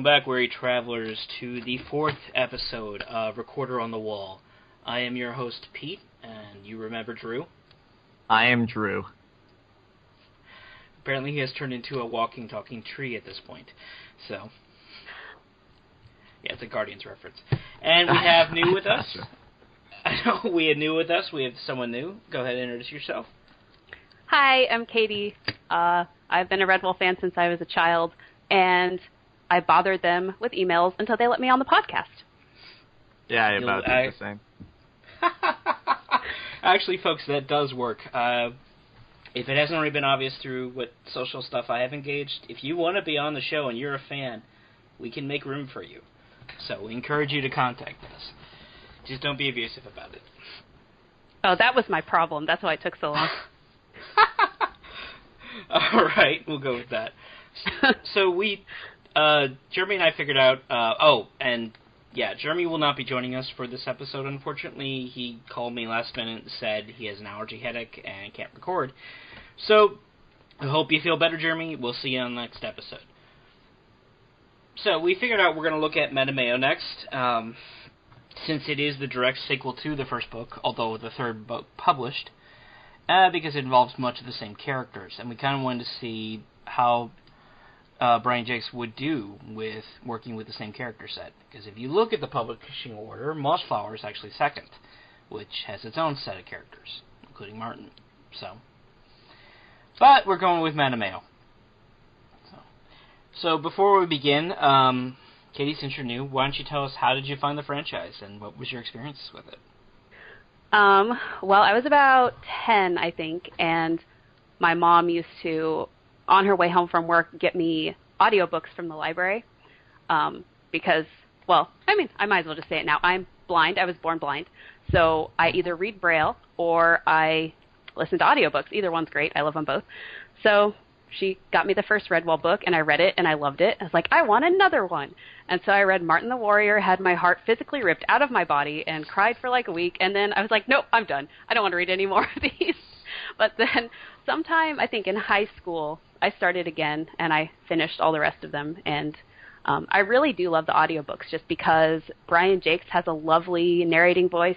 back, weary travelers, to the 4th episode of Recorder on the Wall. I am your host, Pete, and you remember Drew? I am Drew. Apparently he has turned into a walking, talking tree at this point. So, yeah, it's a Guardians reference. And we have new with us. I know we have new with us. We have someone new. Go ahead and introduce yourself. Hi, I'm Kayde. I've been a Redwall fan since I was a child, and I bothered them with emails until they let me on the podcast. Yeah, I about did the same. Actually, folks, that does work. If it hasn't already been obvious through what social stuff I have engaged, if you want to be on the show and you're a fan, we can make room for you. So we encourage you to contact us. Just don't be abusive about it. Oh, that was my problem. That's why it took so long. All right, we'll go with that. So Jeremy and I figured out, Jeremy will not be joining us for this episode, unfortunately. He called me last minute and said he has an allergy headache and can't record. So, I hope you feel better, Jeremy. We'll see you on the next episode. So, we figured out we're going to look at Mattimeo next, since it is the direct sequel to the first book, although the third book published, because it involves much of the same characters, and we kind of wanted to see how Brian Jakes would do with working with the same character set. Because if you look at the publishing order, Mossflower is actually second, which has its own set of characters, including Martin. But we're going with Mattimeo. So before we begin, Kayde, since you're new, why don't you tell us how did you find the franchise and what was your experience with it? Well, I was about 10, I think, and my mom used to, on her way home from work, get me audiobooks from the library, because, well, I mean, I might as well just say it now. I'm blind. I was born blind. So I either read Braille or I listen to audiobooks. Either one's great. I love them both. So she got me the first Redwall book, and I read it, and I loved it. I was like, I want another one. And so I read Martin the Warrior, had my heart physically ripped out of my body, and cried for like a week. And then I was like, nope, I'm done. I don't want to read any more of these. But then sometime, I think in high school, I started again, and I finished all the rest of them. And I really do love the audiobooks just because Brian Jakes has a lovely narrating voice,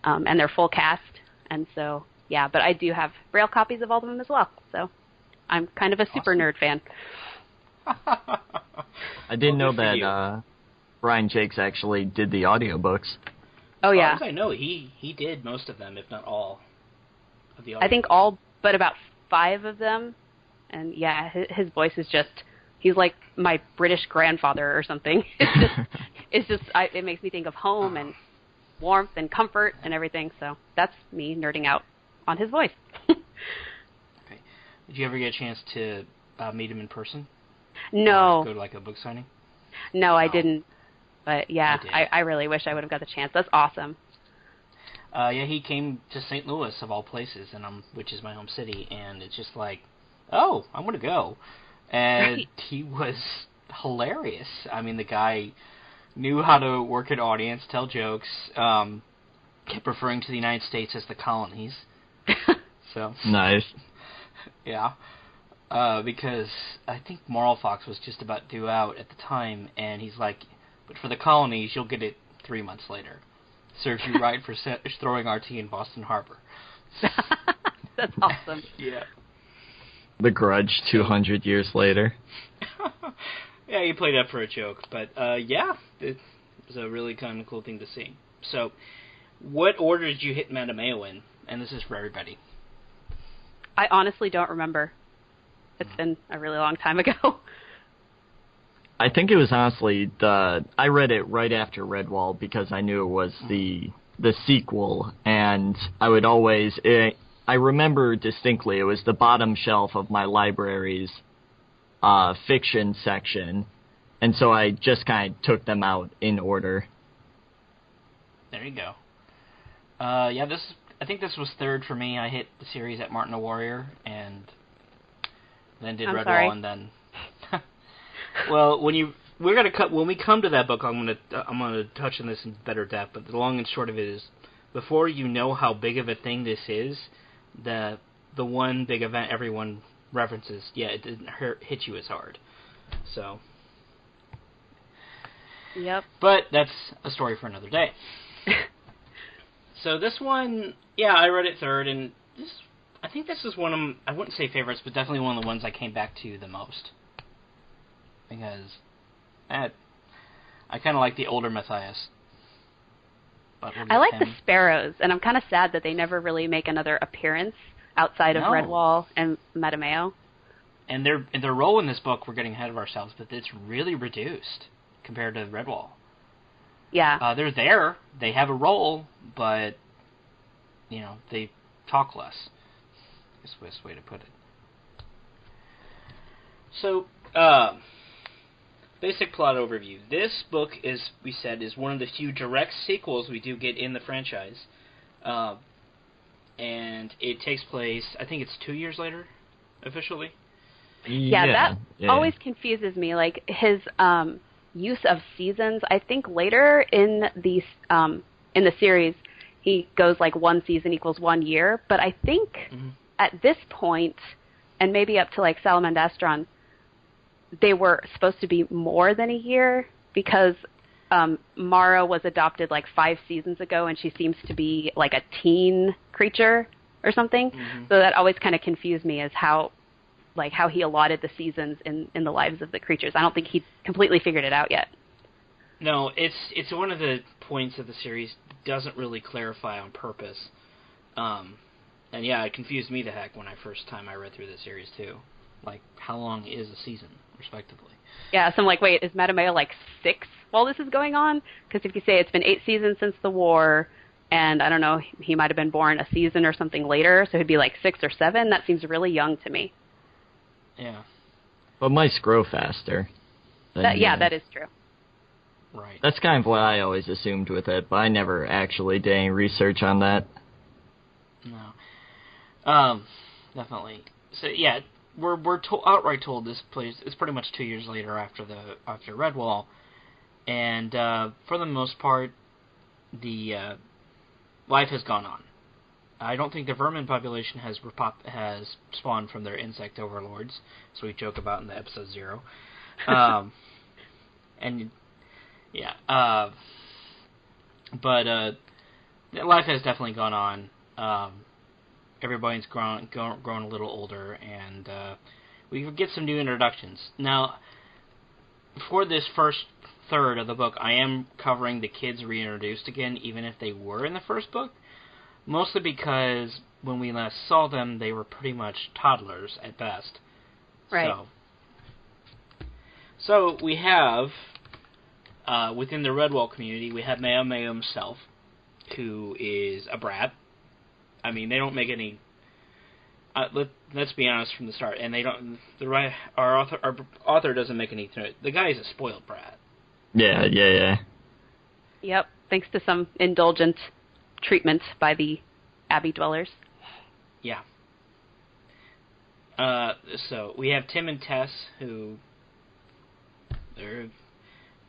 and they're full cast. And so, yeah, but I do have Braille copies of all of them as well. So I'm kind of a super nerd fan. I didn't know that Brian Jakes actually did the audiobooks. Oh, yeah. As far as I know, he did most of them, if not all of the audiobooks. I think all but about 5 of them. And, yeah, his voice is just, he's like my British grandfather or something. It makes me think of home and warmth and comfort and everything. So that's me nerding out on his voice. Okay. Did you ever get a chance to meet him in person? No. Go to, like, a book signing? No, I didn't. But, yeah, I really wish I would have got the chance. That's awesome. Yeah, he came to St. Louis, of all places, which is my home city, and it's just like, oh, I'm going to go. And Right. He was hilarious. I mean, the guy knew how to work an audience, tell jokes, kept referring to the United States as the colonies. So Nice. Yeah. Because I think Moral Fox was just about due out at the time, and he's like, but for the colonies, you'll get it 3 months later. Serves you right for throwing RT in Boston Harbor. That's awesome. Yeah. The Grudge 200 years later. Yeah, he played up for a joke, but yeah, it was a really kind of cool thing to see. So, what order did you hit Mattimeo in? And this is for everybody. I honestly don't remember. It's been a really long time ago. I think it was honestly I read it right after Redwall because I knew it was the sequel, and I would always I remember distinctly it was the bottom shelf of my library's fiction section, and so I just kind of took them out in order. There you go. Yeah, I think this was third for me. I hit the series at Martin the Warrior, and then did Redwall, and then. Well, when we come to that book, I'm gonna touch on this in better depth. But the long and short of it is, before you know how big of a thing this is, the one big event everyone references, yeah, it didn't hit you as hard. So Yep. But that's a story for another day. So this one, yeah, I read it third, and I think this is one of, I wouldn't say favorites, but definitely one of the ones I came back to the most. Because I kind of like the older Matthias. I like the sparrows, and I'm kind of sad that they never really make another appearance outside of Redwall and Mattimeo. And their role in this book, we're getting ahead of ourselves, but it's really reduced compared to Redwall. Yeah. They're there. They have a role, but, they talk less. Is the best way to put it. So, basic plot overview. This book is one of the few direct sequels we do get in the franchise. And it takes place, I think it's 2 years later, officially. Yeah, that always confuses me. Like, his use of seasons, I think later in the series, he goes like 1 season equals 1 year. But I think at this point, and maybe up to like Salamandastron, they were supposed to be more than a year because Mara was adopted like 5 seasons ago, and she seems to be like a teen creature or something. So that always kind of confused me as how he allotted the seasons in the lives of the creatures. I don't think he completely figured it out yet. No, it's one of the points of the series doesn't really clarify on purpose. And yeah, it confused me the heck when I read through the series too. Like, how long is a season, respectively? Yeah, so I'm like, wait, is Mattimeo like 6 while this is going on? Because if you say it's been 8 seasons since the war, and I don't know, he might have been born a season or something later, so he'd be like 6 or 7, that seems really young to me. Yeah. But mice grow faster. That is true. Right. That's kind of what I always assumed with it, but I never actually did any research on that. No. Definitely. So, yeah, we're outright told this place is pretty much 2 years later after Redwall, and for the most part, the life has gone on. I don't think the vermin population has spawned from their insect overlords, so we joke about in the episode 0. And yeah, but life has definitely gone on. Everybody's grown a little older, and we get some new introductions. Now, for this first third of the book, I am covering the kids reintroduced again, even if they were in the first book, mostly because when we last saw them, they were pretty much toddlers at best. Right. So we have, within the Redwall community, we have Mattimeo himself, who is a brat. I mean, they don't make any. Let's be honest from the start, and they don't. Our author doesn't make any. The guy is a spoiled brat. Yeah. Yep. Thanks to some indulgent treatment by the Abbey dwellers. Yeah. So we have Tim and Tess, who.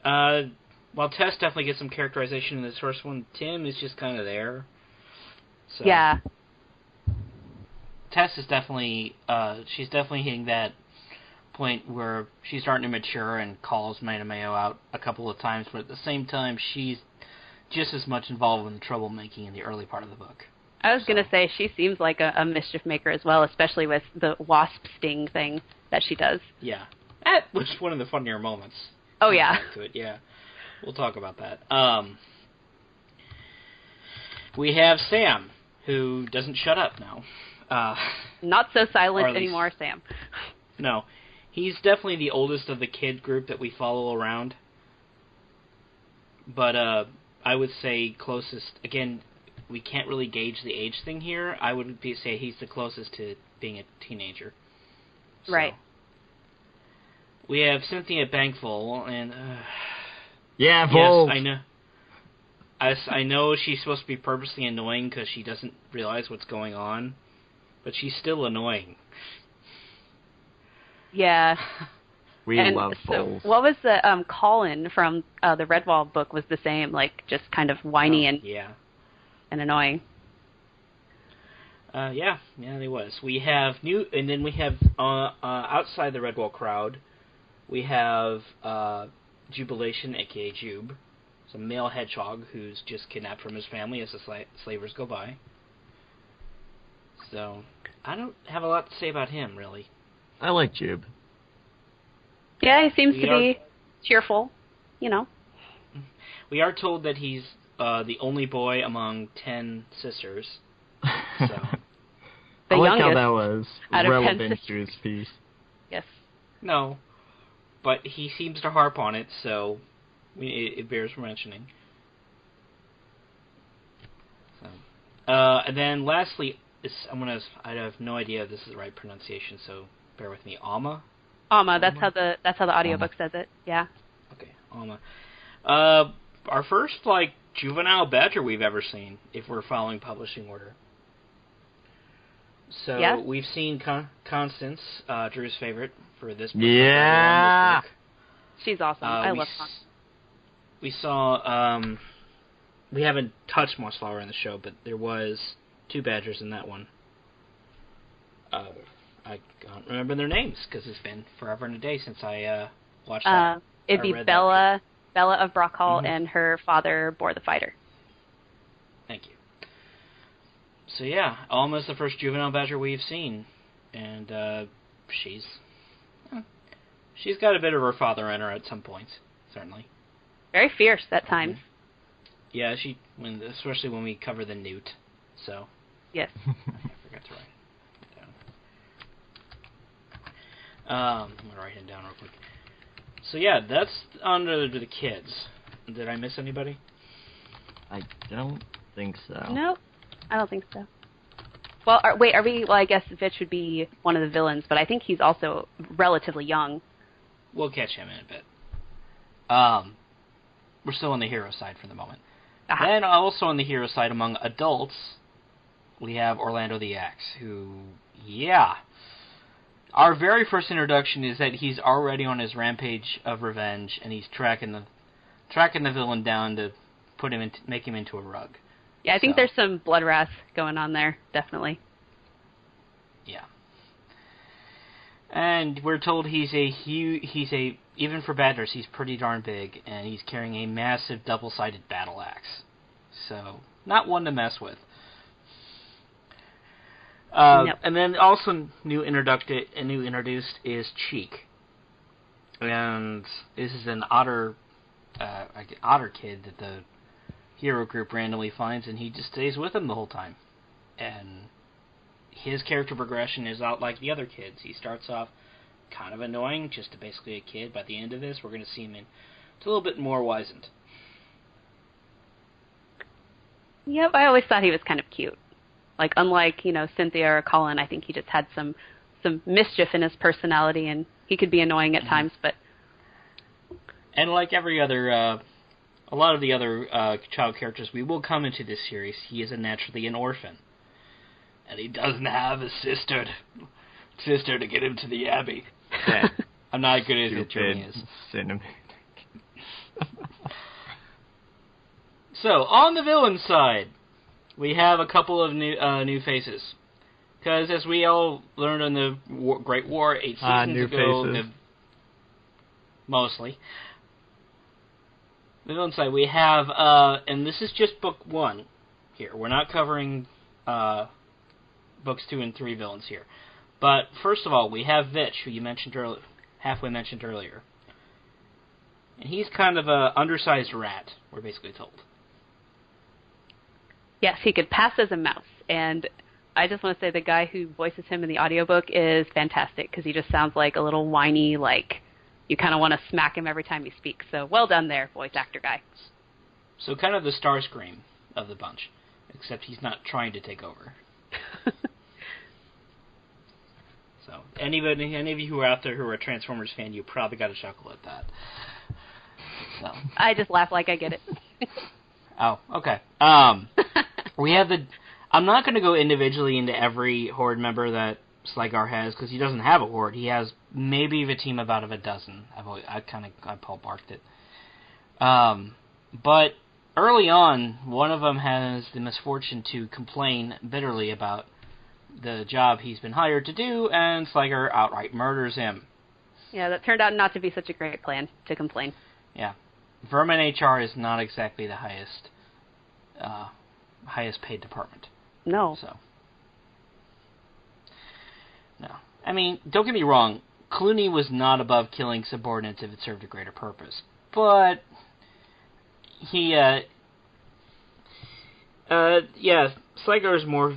While Tess definitely gets some characterization in this first one, Tim is just kind of there. So, yeah. Tess is definitely, she's definitely hitting that point where she's starting to mature and calls Mattimeo out a couple of times, but at the same time, she's just as much involved in the troublemaking in the early part of the book. I was going to say, she seems like a mischief maker as well, especially with the wasp sting thing that she does. Yeah. That was one of the funnier moments. Oh, yeah. To it. Yeah. We'll talk about that. We have Sam, who doesn't shut up now. Not so silent anymore, Sam. No. He's definitely the oldest of the kid group that we follow around. But I would say closest... Again, we can't really gauge the age thing here. I would say he's the closest to being a teenager. So. Right. We have Cynthia Bankful, and... yeah, Volt! Yes, I know. I know she's supposed to be purposely annoying because she doesn't realize what's going on, but she's still annoying. Yeah. We love Volt. What was the Colin from the Redwall book was the same, like just kind of whiny and annoying. Yeah, he was. We have outside the Redwall crowd, we have Jubilation, a.k.a. Jube. It's a male hedgehog who's just kidnapped from his family as the slavers go by. So, I don't have a lot to say about him, really. I like Jube. Yeah, he seems to be cheerful, you know. We are told that he's the only boy among 10 sisters. So. The I like youngest how that was out of 10 relevant to sisters. his piece. Yes. No, but he seems to harp on it, so it bears mentioning. So, and then lastly, I have no idea if this is the right pronunciation, so bear with me. Alma. That's how the audiobook says it. Yeah. Okay, Alma. Our first juvenile badger we've ever seen, if we're following publishing order. So yeah. We've seen Constance, Drew's favorite for this book. Yeah. This book. She's awesome. I love her. We saw. We haven't touched Mossflower in the show, but there was 2 badgers in that one. I can't remember their names because it's been forever and a day since I watched that. It'd be Bella of Brockhall, and her father, Boar the Fighter. Thank you. So yeah, Alma's the first juvenile badger we've seen, and she's got a bit of her father in her at some points, certainly. Very fierce at times. Yeah, especially when we cover the newt. So. Yes. I forgot to write it down. I'm gonna write it down real quick. So yeah, that's under the kids. Did I miss anybody? I don't think so. Nope, I don't think so. Well, are we? Well, I guess Vitch would be one of the villains, but I think he's also relatively young. We'll catch him in a bit. We're still on the hero side for the moment. Uh-huh. Then also on the hero side among adults, we have Orlando the Axe, who, yeah. Our very first introduction is that he's already on his rampage of revenge, and he's tracking the villain down to make him into a rug. Yeah, I think there's some blood wrath going on there, definitely. Yeah. And we're told he's even for badgers, he's pretty darn big, and he's carrying a massive double-sided battle axe. So, not one to mess with. Nope. And then also new introduced is Cheek. And this is an otter kid that the hero group randomly finds, and he just stays with them the whole time. And his character progression is not like the other kids. He starts off kind of annoying, just basically a kid. By the end of this, we're going to see him a little bit more wizened. Yep, I always thought he was kind of cute. Unlike, Cynthia or Colin, I think he just had some mischief in his personality, and he could be annoying at times, but... And like every other, a lot of the other child characters we will come into this series, he is naturally an orphan. And he doesn't have a sister to get him to the Abbey. Yeah. I'm not good at it, Jeremy is. So, on the villain side, we have a couple of new faces. Because as we all learned in the Great War 8 seasons ago, mostly, the villain side, we have, and this is just book 1 here. We're not covering books 2 and 3 villains here. But first of all, we have Vitch, who you mentioned earlier. And he's kind of a undersized rat, we're basically told. Yes, he could pass as a mouse, and I just want to say the guy who voices him in the audiobook is fantastic, because he just sounds like a little whiny, you kind of want to smack him every time he speaks. So well done there, voice actor guy. So kind of the Starscream of the bunch, except he's not trying to take over. So any of you who are out there who are a Transformers fan, you probably got a chuckle at that. So. I just laugh like I get it. Oh, okay. We have I'm not going to go individually into every Horde member that Slagar has, because he doesn't have a Horde. He has maybe a team of about a dozen. I ballparked it. But early on, one of them has the misfortune to complain bitterly about the job he's been hired to do, and Slagar outright murders him. Yeah, that turned out not to be such a great plan, to complain. Yeah. Vermin HR is not exactly the highest paid department. No. So. No. I mean, don't get me wrong. Clooney was not above killing subordinates if it served a greater purpose. But Slagar's more.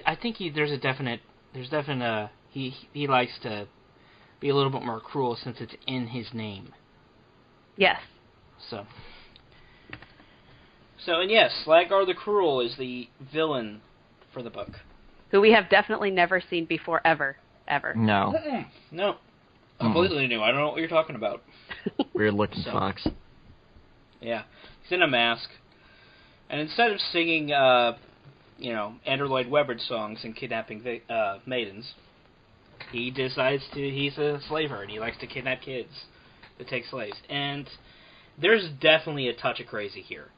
I think there's definite. He likes to be a little bit more cruel since it's in his name. Yes. And yes, Slagar the Cruel is the villain for the book. Who we have definitely never seen before, ever. No. No. Completely new. I don't know what you're talking about. Weird looking fox. Yeah. He's in a mask. And instead of singing, Andrew Lloyd Webber songs and kidnapping maidens, he decides he's a slaver and he likes to kidnap kids to take slaves. And there's definitely a touch of crazy here.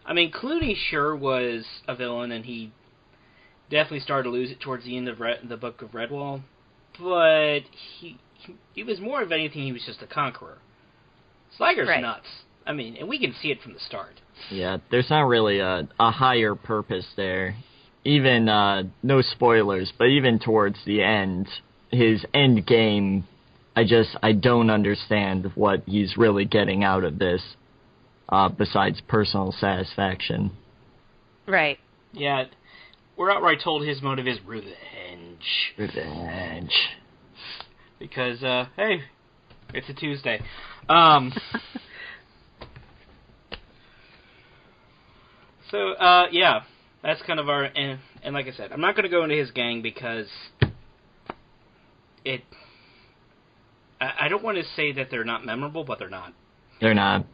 I mean, Clooney sure was a villain, and he definitely started to lose it towards the end of the book of Redwall. But he was more of anything, he was just a conqueror. Slagar's nuts. I mean, and we can see it from the start. Yeah, there's not really a higher purpose there. Even, no spoilers, but even towards the end, his end game, I don't understand what he's really getting out of this. Besides personal satisfaction. Right. Yeah, we're outright told his motive is revenge. Because, hey, it's a Tuesday. Yeah, that's kind of our... And like I said, I'm not going to go into his gang because I don't want to say that they're not memorable, but they're not. They're not.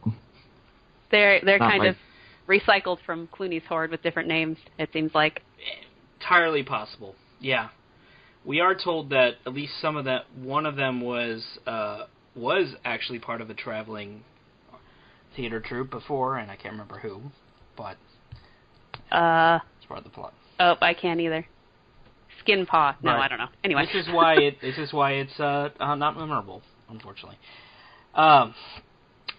They're kind of recycled from Clooney's horde with different names, it seems like. Entirely possible, yeah. We are told that at least one of them was actually part of a traveling theater troupe before, and I can't remember who, but it's part of the plot. Oh, I can't either. Skin Paw. No, right. I don't know. Anyway. This is why it's not memorable, unfortunately.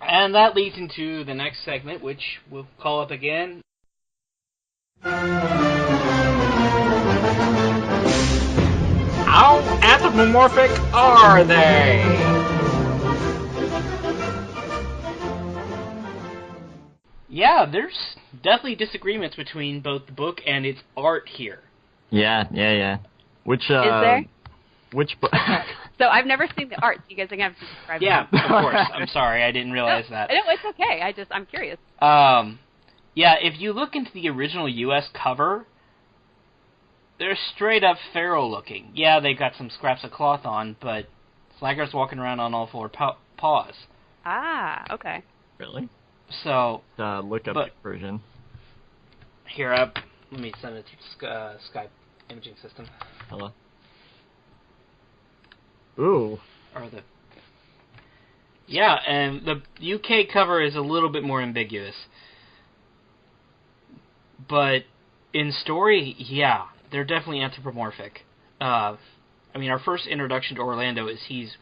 And that leads into the next segment, which we'll call up again. How anthropomorphic are they? Yeah, there's definitely disagreements between both the book and its art here. Yeah. Which, is there? Which book? So I've never seen the art. So you guys are going to have to describe it. Yeah, of course. I'm sorry. I didn't realize that. No, it's okay. I'm curious. Yeah, if you look into the original U.S. cover, they're straight up feral looking. Yeah, they got some scraps of cloth on, but Slagar's walking around on all four paws. Ah, okay. Really? So... look up the version. Here, let me send it to Skype imaging system. Hello. Ooh. Yeah, and the UK cover is a little bit more ambiguous. But in story, yeah, they're definitely anthropomorphic. I mean, our first introduction to Orlando is he's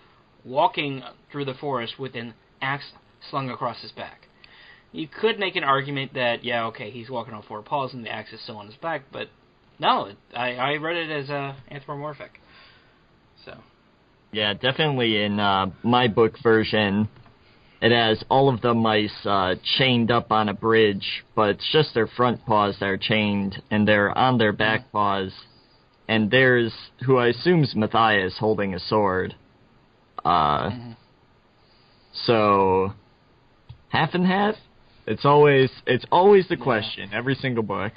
walking through the forest with an axe slung across his back. You could make an argument that, yeah, okay, he's walking on four paws and the axe is still on his back, but no, I read it as anthropomorphic. So... Yeah, definitely in my book version, it has all of the mice chained up on a bridge, but it's just their front paws that are chained, and they're on their back paws. And there's, who I assume's Matthias, holding a sword. So, half and half? It's always the question, every single book.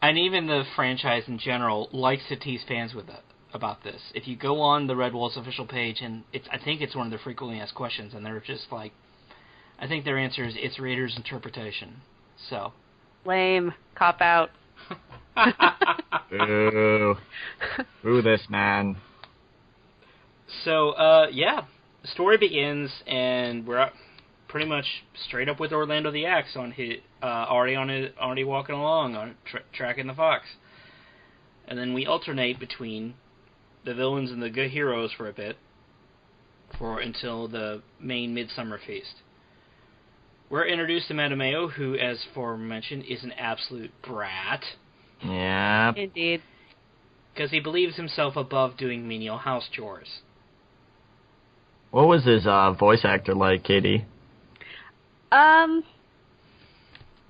And even the franchise in general likes to tease fans with it. About this. If you go on the Redwall's official page, and I think it's one of the frequently asked questions, and they're just like, I think their answer is, it's reader's interpretation. So. Lame. Cop out. Ooh. Ooh, this man. So, yeah. The story begins, and we're pretty much straight up with Orlando the Axe on his, already walking along, on tracking the fox. And then we alternate between the villains and the good heroes for a bit, until the main midsummer feast. we're introduced to Mattimeo, who, as aforementioned, is an absolute brat. Yeah. Indeed. Because he believes himself above doing menial house chores. What was his voice actor like, Kayde?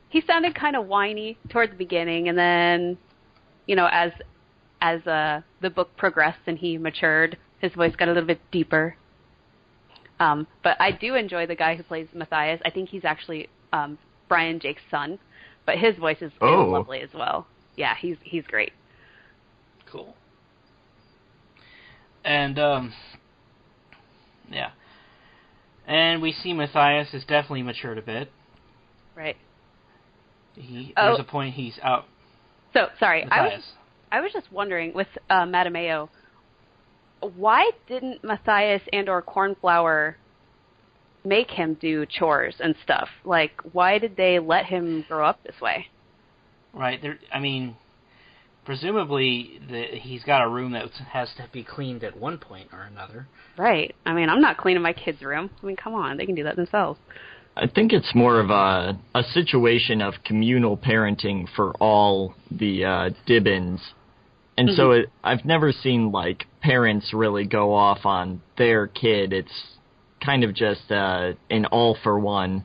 He sounded kind of whiny towards the beginning, and then, as the book progressed and he matured, his voice got a little bit deeper. But I do enjoy the guy who plays Matthias. I think he's actually Brian Jake's son, but his voice is lovely as well. Yeah, he's great. Cool. And yeah, and we see Matthias has definitely matured a bit. Right. There's a point he's out. So sorry, Matthias. I was just wondering with Mattimeo, why didn't Matthias and/or Cornflower make him do chores and stuff? Like, why did they let him grow up this way? Right. Presumably he's got a room that has to be cleaned at one point or another. Right. I'm not cleaning my kid's room. Come on, they can do that themselves. I think it's more of a situation of communal parenting for all the Dibbins. And so I've never seen, parents really go off on their kid. It's kind of just an all-for-one.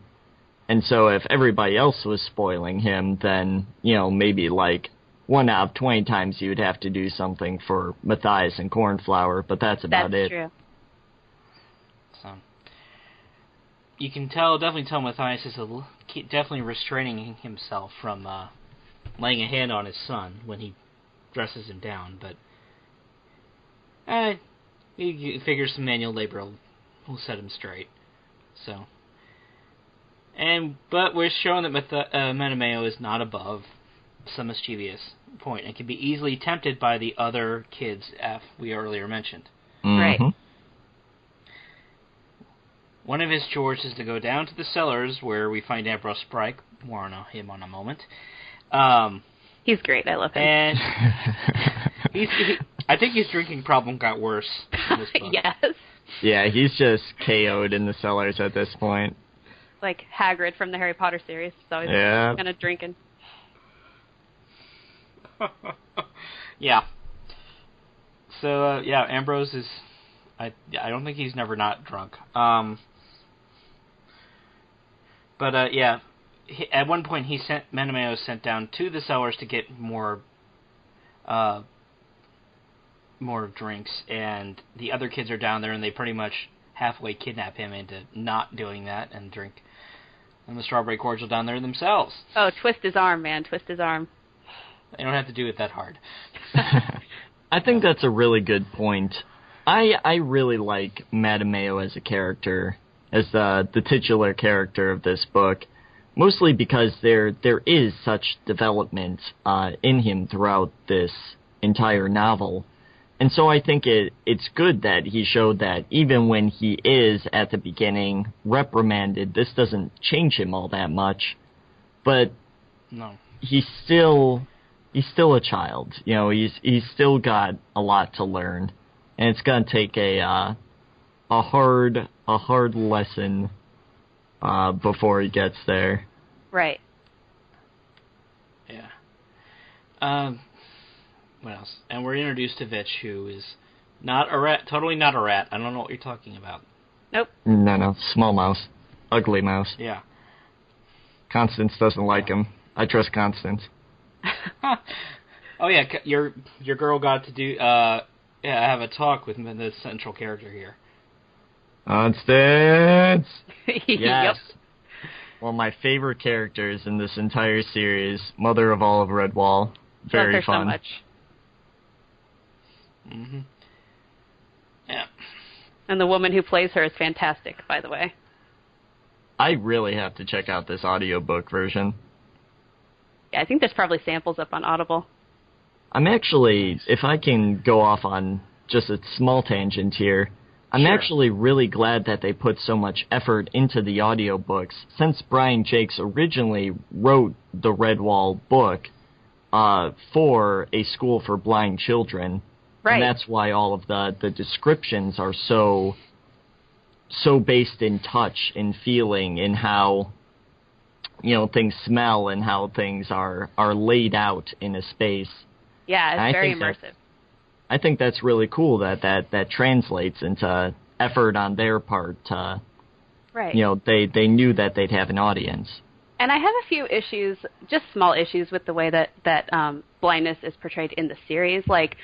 And so if everybody else was spoiling him, then, maybe, 1 out of 20 times you would have to do something for Matthias and Cornflower, but that's about it. That's true. So, you can definitely tell Matthias is definitely restraining himself from laying a hand on his son when he dresses him down, but he figures some manual labor will set him straight. So, but we're showing that Mattimeo is not above some mischievous point and can be easily tempted by the other kids we earlier mentioned. Right. One of his chores is to go down to the cellars where we find Ambrose Sprite. More on him on a moment. He's great. I love him. And I think his drinking problem got worse in this book. Yes. Yeah, he's just KO'd in the cellars at this point. Like Hagrid from the Harry Potter series. So he's kind of drinking. Yeah. So, Ambrose is... I don't think he's never not drunk. But at one point Mattimeo was sent down to the cellars to get more drinks, and the other kids are down there, and they pretty much halfway kidnap him into not doing that and drink the strawberry cordial down there themselves. Oh, twist his arm, man. Twist his arm. They don't have to do it that hard. I think that's a really good point. I really like Mattimeo as a character, as the titular character of this book, mostly because there is such development in him throughout this entire novel. And so I think it's good that he showed that even when he is, at the beginning, reprimanded, this doesn't change him all that much. But no, he's still a child. He's still got a lot to learn. And it's going to take a hard lesson before he gets there. Right. Yeah. What else? And we're introduced to Vitch, who is not a rat, totally not a rat. I don't know what you're talking about. Nope. No, small mouse. Ugly mouse. Yeah. Constance doesn't like him. I trust Constance. Oh yeah, your girl got to do have a talk with the central character here. Constance! Yes. Yep. One of my favorite characters in this entire series, Mother of all of Redwall. Very love her fun. So much. Mm-hmm. Yeah. And the woman who plays her is fantastic, by the way. I really have to check out this audiobook version. Yeah, I think there's probably samples up on Audible. I'm actually, if I can go off on just a small tangent here, I'm actually really glad that they put so much effort into the audiobooks, since Brian Jakes originally wrote the Redwall book for a school for blind children. Right. And that's why all of the descriptions are so based in touch and feeling, in how things smell and how things are laid out in a space. Yeah, it's very immersive. I think that's really cool that translates into effort on their part. Right. They knew that they'd have an audience. And I have a few issues, just small issues, with the way that blindness is portrayed in the series. Like,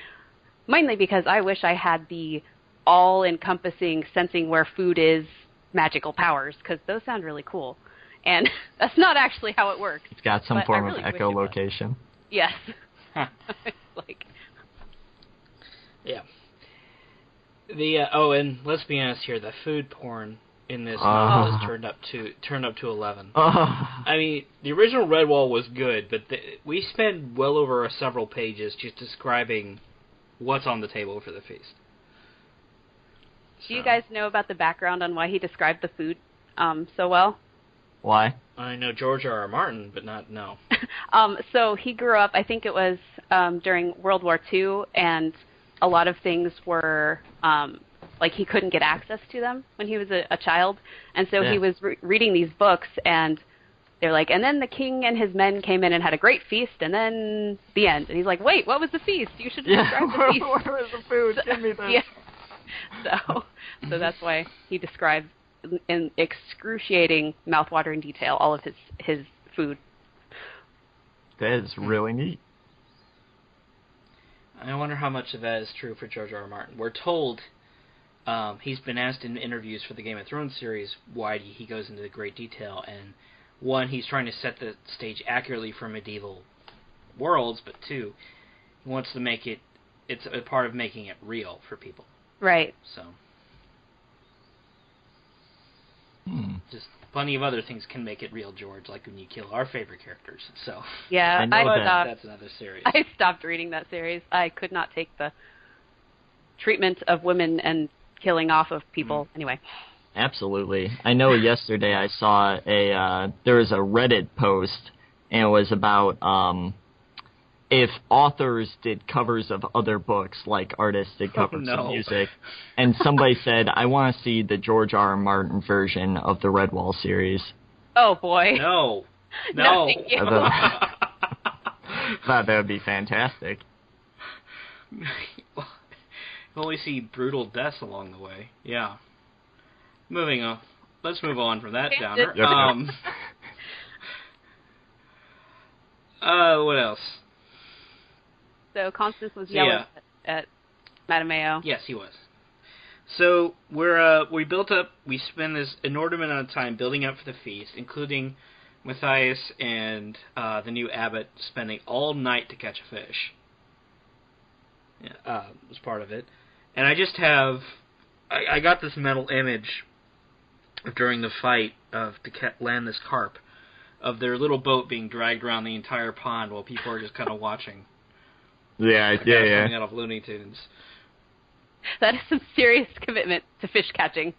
mainly because I wish I had the all-encompassing sensing where food is magical powers, because those sound really cool. And that's not actually how it works. It's got some form of echolocation. Yes. Yeah. And let's be honest here, the food porn in this novel is turned up to 11. I mean, the original Redwall was good, but we spend well over several pages just describing what's on the table for the feast. Do you guys know about the background on why he described the food so well? Why? I know George R.R. Martin, but no. So he grew up, I think it was during World War II, and a lot of things were, he couldn't get access to them when he was a child. And so he was reading these books, and they're like, and then the king and his men came in and had a great feast, and then the end. And he's like, wait, what was the feast? You should describe the feast. Where was the food? Give me that. Yeah. So that's why he described in excruciating, mouth-watering detail all of his food. That is really neat. I wonder how much of that is true for George R.R. Martin. We're told he's been asked in interviews for the Game of Thrones series why he goes into great detail, and one, he's trying to set the stage accurately for medieval worlds, but two, he wants to make it's a part of making it real for people. Right. So, just plenty of other things can make it real, George, like when you kill our favorite characters. So yeah, that's another series. I stopped reading that series. I could not take the treatment of women and killing off of people. Anyway. Absolutely. I know yesterday I saw there was a Reddit post, and it was about if authors did covers of other books like artists did covers of music. And somebody said, I want to see the George R.R. Martin version of the Redwall series. Oh, boy. No. Thank you. Thought that would be fantastic. We'll only see brutal deaths along the way. Yeah. Moving on. Let's move on from that downer. What else? So Constance was yelling at Mattimeo. Yes, he was. So we built up. We spend this inordinate amount of time building up for the feast, including Matthias and the new abbot spending all night to catch a fish. Yeah, was part of it, and I just have. I got this mental image during the fight to land this carp, of their little boat being dragged around the entire pond while people are just kind of watching. Yeah. Coming out of Looney Tunes. That is some serious commitment to fish catching.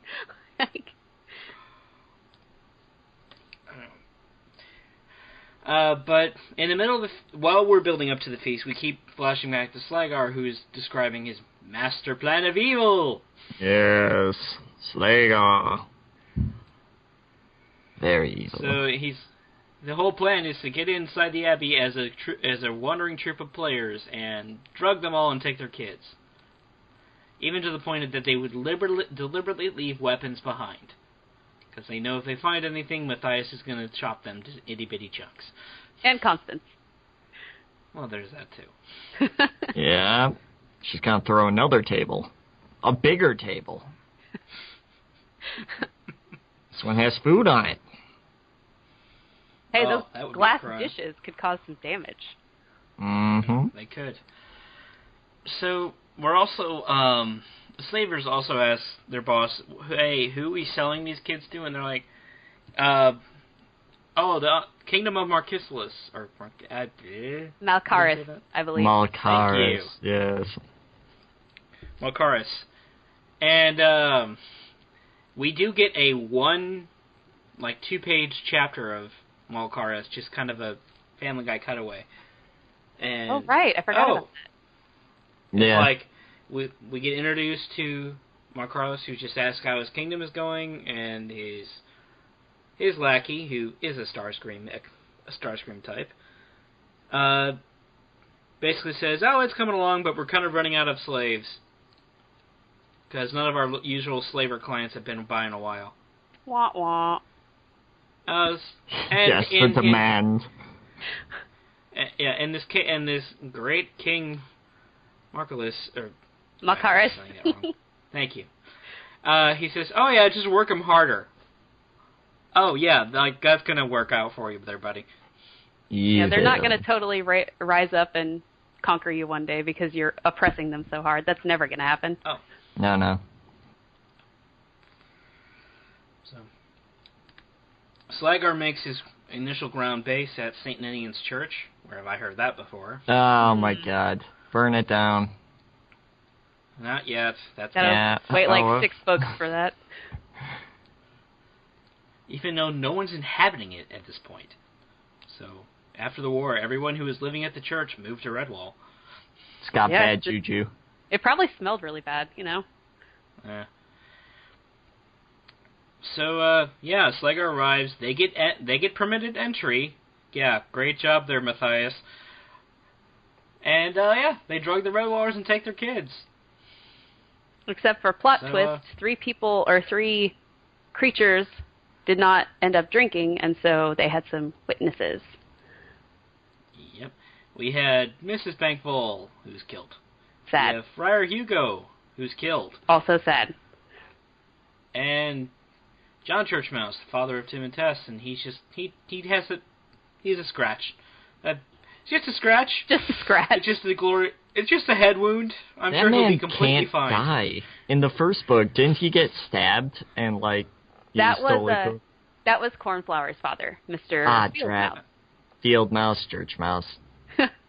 But in the middle of while we're building up to the feast, we keep flashing back to Slagar, who is describing his master plan of evil. Yes, Slagar. Very evil. So the whole plan is to get inside the abbey as a wandering troop of players and drug them all and take their kids. Even to the point that they would deliberately leave weapons behind. Because they know if they find anything, Matthias is going to chop them to itty-bitty chunks. And Constance. Well, there's that too. Yeah. She's going to throw another table. A bigger table. This one has food on it. Hey, those glass dishes could cause some damage. Mm-hmm. They could. So, we're also, the slavers also ask their boss, hey, who are we selling these kids to? And they're like, the Kingdom of Markislus. Or, Malkaris, I believe. Malkaris, yes. Malkaris. And, we do get a 2-page chapter of Malkaris, just kind of a Family Guy cutaway. And, oh, right, I forgot about that. Yeah. We get introduced to Malkaris, who just asks how his kingdom is going, and his lackey, who is a Starscream type, basically says, "Oh, it's coming along, but we're kind of running out of slaves because none of our usual slaver clients have been by in a while." Wah wah. Yes, the demand. And this great King Marcellus, or Macaris. Thank you. He says, "Oh yeah, just work them harder." Oh yeah, like that's gonna work out for you there, buddy. Yeah, they're not gonna totally rise up and conquer you one day because you're oppressing them so hard. That's never gonna happen. Oh. No. So, Slagar makes his initial ground base at St. Ninian's Church. Where have I heard that before? Oh my God. Burn it down. Not yet. Wait like 6 books for that. Even though no one's inhabiting it at this point. So, after the war, everyone who was living at the church moved to Redwall. It's got bad juju. It probably smelled really bad, you know? So, Slagar arrives. They get permitted entry. Yeah, great job there, Matthias. And, they drug the Redwallers and take their kids. Except for plot twist, 3 creatures did not end up drinking, and so they had some witnesses. Yep. We had Mrs. Bankfull, who's killed. Sad. We have Friar Hugo, who's killed. Also sad. And John Churchmouse, the father of Tim and Tess, and he's a scratch. Just a scratch. Just a scratch. It's just a head wound. I'm sure he'll be completely fine. That man can't die. In the first book, didn't he get stabbed and that was Cornflower's father, Mr. Fieldmouse. Fieldmouse, Churchmouse.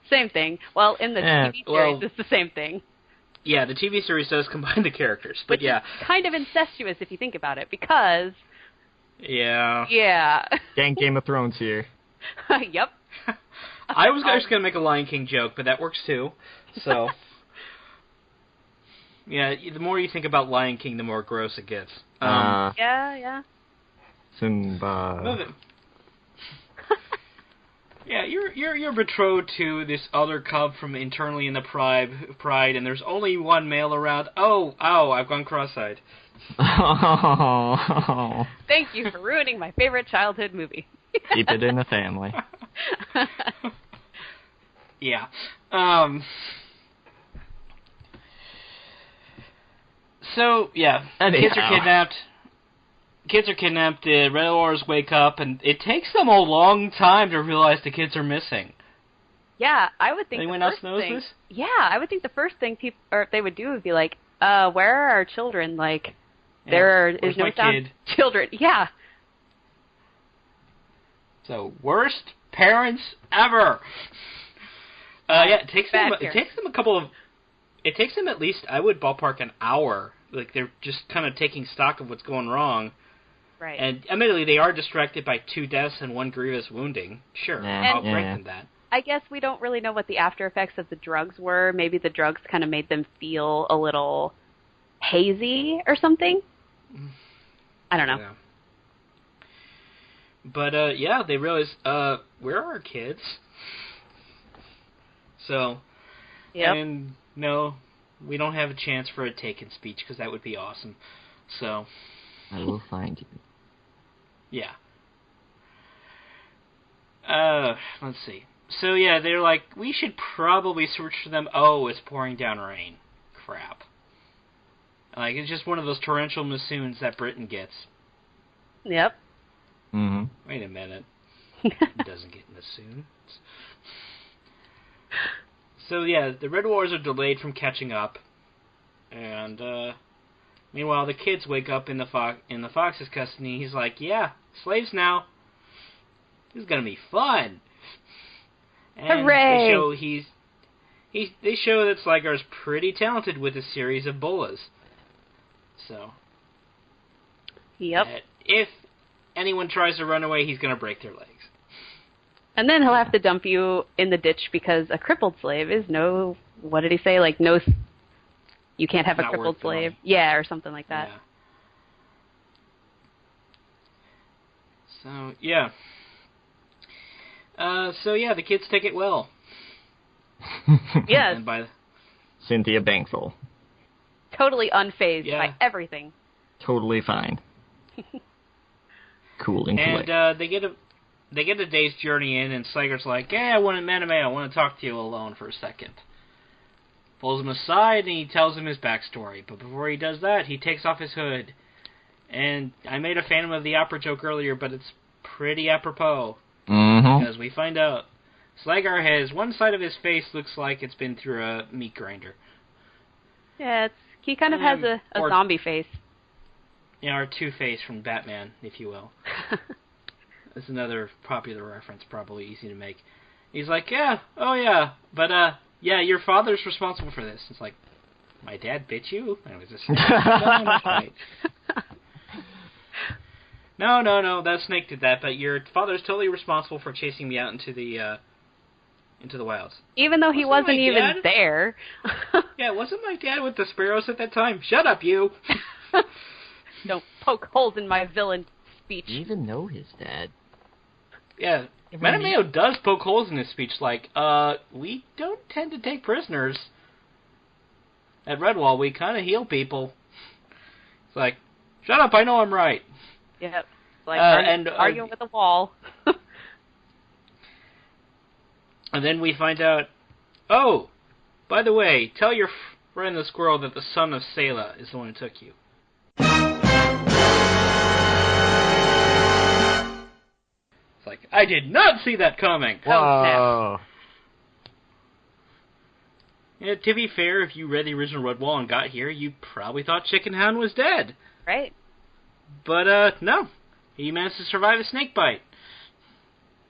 Same thing. Well, in the TV series, it's the same thing. Yeah, the TV series does combine the characters, but yeah. It's kind of incestuous if you think about it, because... Yeah. Yeah. Dang Game of Thrones here. Yep. I was just going to make a Lion King joke, but that works too. So... yeah, the more you think about Lion King, the more gross it gets. Yeah. Simba. Yeah, you're betrothed to this other cub from internally in the pride, and there's only one male around. Oh, I've gone cross-eyed. Oh. Thank you for ruining my favorite childhood movie. Keep it in the family. Yeah. So, yeah, kids are kidnapped. The Redwallers wake up, and it takes them a long time to realize the kids are missing. Yeah, I would think. Anyone else knows this? Yeah, I would think the first thing they would do would be like, where are our children? Like, there's no sound. Children, yeah. So worst parents ever. It takes them at least, I would ballpark, an hour. Like, they're just kind of taking stock of what's going wrong. Right. And admittedly, they are distracted by 2 deaths and 1 grievous wounding. Sure, I'll grant them that. I guess we don't really know what the after effects of the drugs were. Maybe the drugs kind of made them feel a little hazy or something. I don't know. Yeah. But, they realize, where are our kids? So, and no, we don't have a chance for a Taken speech, because that would be awesome. So... I will find you. Yeah. Let's see. So, yeah, they're like, we should probably search for them. Oh, it's pouring down rain. Crap. Like, it's just one of those torrential monsoons that Britain gets. Yep. Mm-hmm. Wait a minute. It doesn't get monsoons. So, yeah, the Redwallers are delayed from catching up. And, meanwhile, the kids wake up in the Fox's custody. He's like, yeah, slaves now. This is going to be fun. And hooray! They show that Slagar is pretty talented with a series of bolas. So, yep. If anyone tries to run away, he's going to break their legs. And then he'll have to dump you in the ditch because a crippled slave is no... What did he say? Like, no... You can't have a crippled slave. Yeah, or something like that. So, yeah. The kids take it well. Yes. And by Cynthia Bankful. Totally unfazed by everything. Totally fine. Cool and collect. collect. They get a day's journey in, and Slagar's like, "Hey, Mattimeo, I want to talk to you alone for a second." Pulls him aside, and he tells him his backstory. But before he does that, he takes off his hood. And I made a Phantom of the Opera joke earlier, but it's pretty apropos. Mm-hmm. Because we find out Slagar has one side of his face looks like it's been through a meat grinder. Yeah, he kind of has a zombie face. Yeah, or Two-Face from Batman, if you will. That's another popular reference, probably easy to make. He's like, but your father's responsible for this. It's like, my dad bit you? I was just right. No, that snake did that, but your father's totally responsible for chasing me out into the wilds. Even though he wasn't even there. Yeah, wasn't my dad with the sparrows at that time? Shut up, you! Don't poke holes in my villain speech. You even know his dad. Yeah, Mattimeo does poke holes in his speech, like, we don't tend to take prisoners. At Redwall, we kind of heal people. It's like, shut up, I know I'm right. Yep. Like, arguing with the wall. And then we find out, oh, by the way, tell your friend the squirrel that the son of Selah is the one who took you. It's like, I did not see that coming! Whoa. Yeah, to be fair, if you read the original Redwall and got here, you probably thought Chicken Hound was dead. Right. But, no. He managed to survive a snake bite.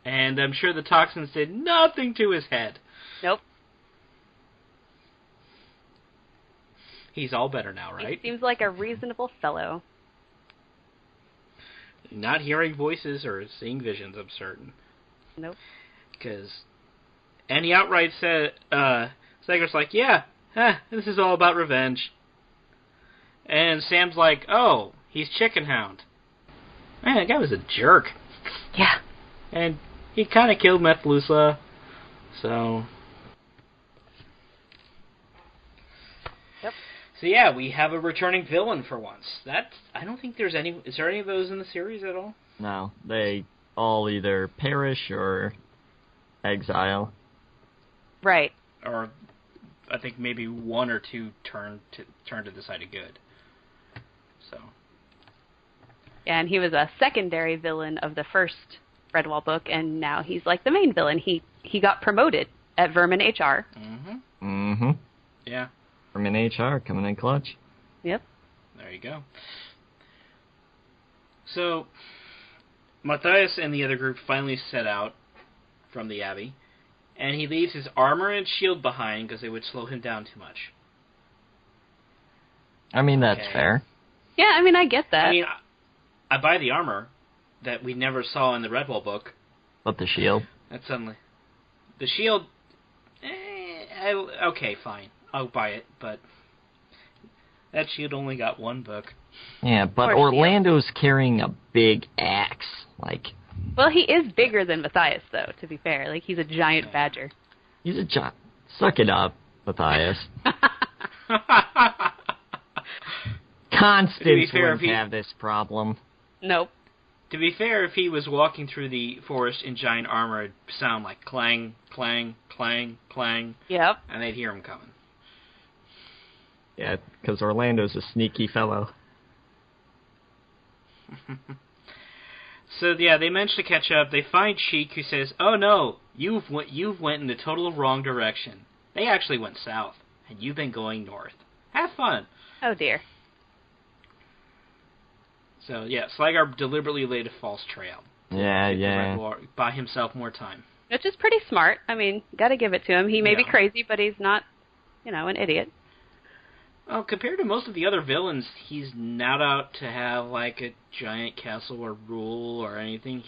And I'm sure the toxins did nothing to his head. Nope. He's all better now, right? He seems like a reasonable fellow. Not hearing voices or seeing visions, I'm certain. Nope. And he outright said, Slagar's like, this is all about revenge. And Sam's like, oh, he's Chicken Hound. Man, that guy was a jerk. Yeah. And he kind of killed Methuselah, so... Yep. So yeah, we have a returning villain for once. I don't think there's any... Is there any of those in the series at all? No, they all either perish or exile. Right. Or I think maybe one or two turn to the side of good. So... Yeah, and he was a secondary villain of the first Redwall book, and now he's like the main villain. He got promoted at Vermin HR. Mm-hmm. Mm-hmm. Yeah. Vermin HR coming in clutch. Yep. There you go. So, Matthias and the other group finally set out from the Abbey, and he leaves his armor and shield behind because they would slow him down too much. I mean, that's fair. Yeah, I mean, I get that. I mean, I buy the armor that we never saw in the Redwall book. But the shield? That's suddenly... The shield... okay, fine. I'll buy it, but... That shield only got one book. Yeah, but Orlando's carrying a big axe. Well, he is bigger than Matthias, though, to be fair. He's a giant badger. He's a giant... Suck it up, Matthias. Constance wouldn't have this problem. Nope. To be fair, if he was walking through the forest in giant armor, it'd sound like clang, clang, clang, clang. Yep. And they'd hear him coming. Yeah, because Orlando's a sneaky fellow. So, yeah, they managed to catch up. They find Sheik, who says, oh, no, you've went in the total wrong direction. They actually went south, and you've been going north. Have fun. Oh, dear. So, yeah, Slagar deliberately laid a false trail. Yeah. Buy himself more time. Which is pretty smart. I mean, gotta give it to him. He may be crazy, but he's not, an idiot. Well, compared to most of the other villains, he's not out to have, a giant castle or rule or anything.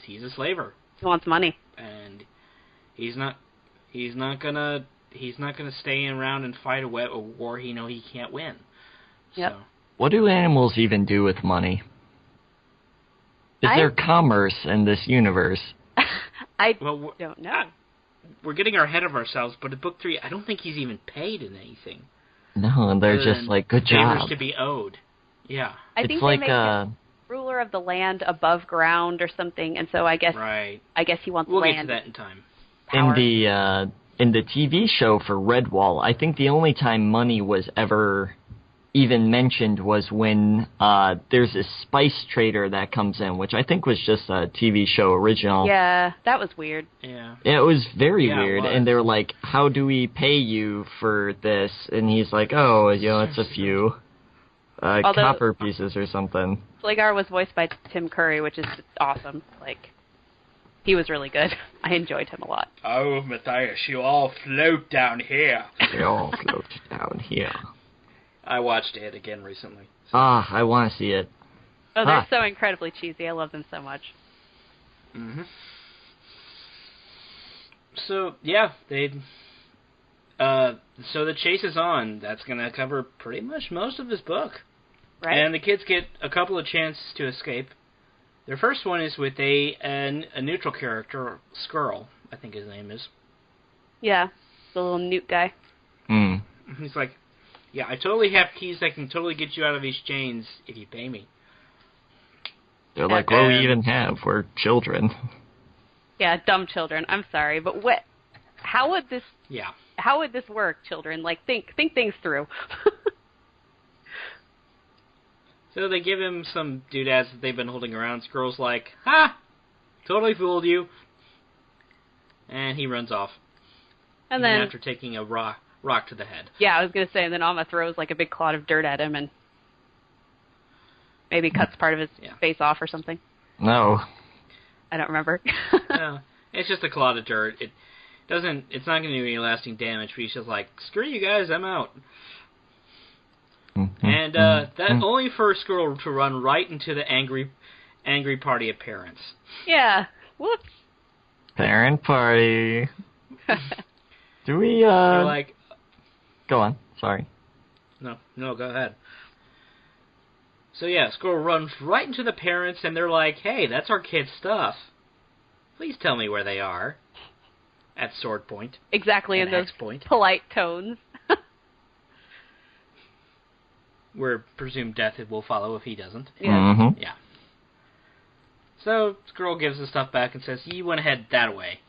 He's a slaver. He wants money. And he's not gonna stay around and fight a war he can't win. Yep. So. What do animals even do with money? Is there commerce in this universe? I Well, don't know. we're getting ahead of ourselves, but in book 3, I don't think he's even paid in anything. No, and they're other just than like, good favors job. to be owed. Yeah. I It's think like, they make him ruler of the land above ground or something, and so I guess Right. he wants We'll land. get to that in time. Power. in the TV show for Redwall, I think the only time money was ever even mentioned was when there's a spice trader that comes in, which I think was just a TV show original. Yeah, that was weird. Yeah. It was very Yeah, it weird, was. and they're like, how do we pay you for this? And he's like, oh, it's a few copper pieces or something. Slagar was voiced by Tim Curry, which is awesome. Like, he was really good. I enjoyed him a lot. Oh, Matthias, you all float down here. They all float down here. I watched it again recently. I want to see it. Oh, they're so incredibly cheesy. I love them so much. Mm-hmm. So, yeah, so the chase is on. That's going to cover pretty much most of this book. Right. And the kids get a couple of chances to escape. Their first one is with a neutral character, Skrull, I think his name is. Yeah, the little newt guy. Mm. He's like, yeah, I totally have keys that can totally get you out of these chains if you pay me. They're like, what do we even have? We're children. Yeah, dumb children. I'm sorry, but how would this? Yeah. How would this work, children? Like, think things through. So they give him some doodads that they've been holding around. Skrull's like, ha! Totally fooled you. And he runs off. And even then after taking a rock to the head. Yeah, I was gonna say, and then Alma throws like a big clod of dirt at him and maybe cuts part of his face off or something. No. I don't remember. No, it's just a clod of dirt. It's not going to do any lasting damage, but he's just like, screw you guys, I'm out. And that only for Skrull to run right into the angry party of parents. Yeah. Whoops. Parent party. Do we, They're like... Go on, sorry. No, go ahead. So yeah, Skrull runs right into the parents, and they're like, hey, that's our kid's stuff. Please tell me where they are. At sword point. Exactly, in those polite tones. Where presumed death will follow if he doesn't. Yeah. Mm-hmm. Yeah. So, Skrull gives the stuff back and says, you went ahead that way.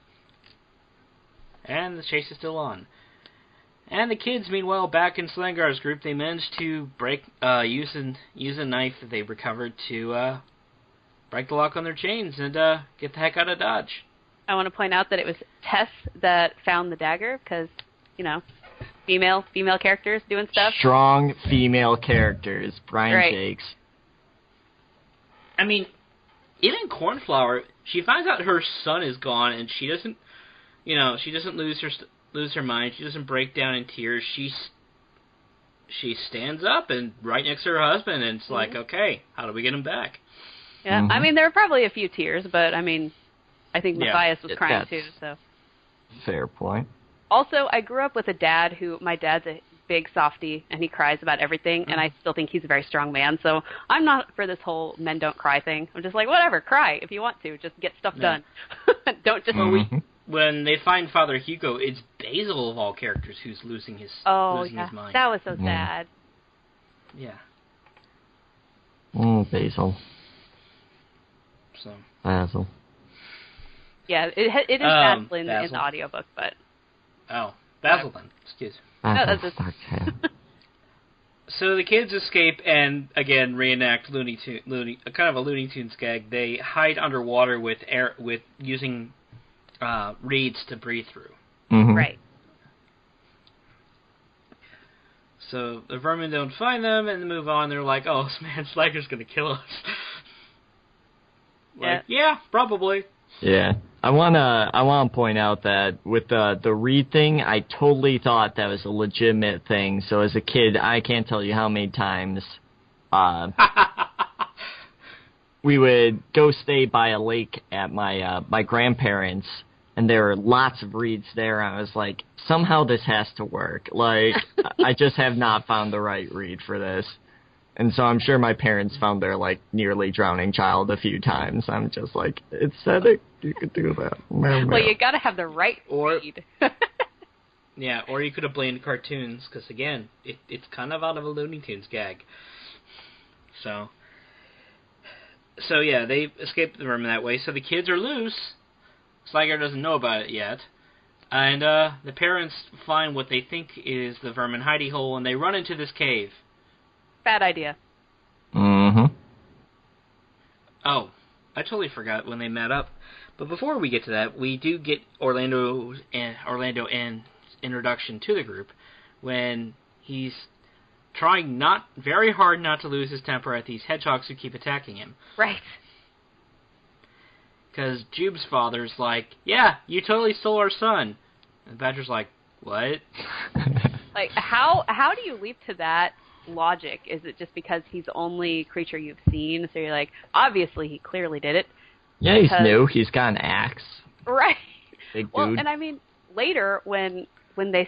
And the chase is still on. And the kids, meanwhile, back in Slagar's group, they managed to use a knife that they recovered to break the lock on their chains and get the heck out of Dodge. I want to point out that it was Tess that found the dagger because, female characters doing stuff. Strong female characters, Brian Jakes. I mean, even Cornflower, she finds out her son is gone, and she doesn't lose her mind. She doesn't break down in tears. She stands up and right next to her husband, and it's like, okay, how do we get him back? Yeah, I mean, there were probably a few tears, but I mean, I think Matthias was crying too. So fair point. Also, I grew up with a dad my dad's a big softie, and he cries about everything, and I still think he's a very strong man. So I'm not for this whole men don't cry thing. I'm just like, whatever, cry if you want to. Just get stuff done. Don't just... When they find Father Hugo, it's Basil of all characters who's losing his mind. That was so sad. Yeah. Oh, Basil. So. Basil. Yeah, it is Basil in the audiobook, but... Oh, Basil then. Excuse me. No, that's just... So the kids escape and, again, reenact kind of a Looney Tunes gag. They hide underwater with using... reeds to breathe through. Mm-hmm. Right. So the vermin don't find them and they move on. They're like, oh, man, Slagar's going to kill us. Yeah, probably. Yeah. I wanna point out that with the reed thing, I totally thought that was a legitimate thing. So as a kid, I can't tell you how many times we would go stay by a lake at my grandparents', and there were lots of reeds there. I was like, somehow this has to work. Like, I just have not found the right reed for this. And so I'm sure my parents found their, like, nearly drowning child a few times. I'm just like, it said it, you could do that. Well, you gotta have the right read. Yeah, or you could have blamed cartoons, because, again, it's kind of out of a Looney Tunes gag. So yeah, they escaped the vermin that way. So the kids are loose. Slagar doesn't know about it yet. And the parents find what they think is the vermin hidey hole, and they run into this cave. Bad idea. Mm-hmm. Oh, I totally forgot when they met up. But before we get to that, we do get Orlando and introduction to the group when he's trying very hard not to lose his temper at these hedgehogs who keep attacking him. Right. Because Jube's father's like, yeah, you totally stole our son. And Badger's like, what? Like, how do you leap to that logic? Is it just because he's the only creature you've seen? So you're like, obviously he clearly did it. Yeah, he's new. He's got an axe. Right. Big dude. Well, and I mean, later when they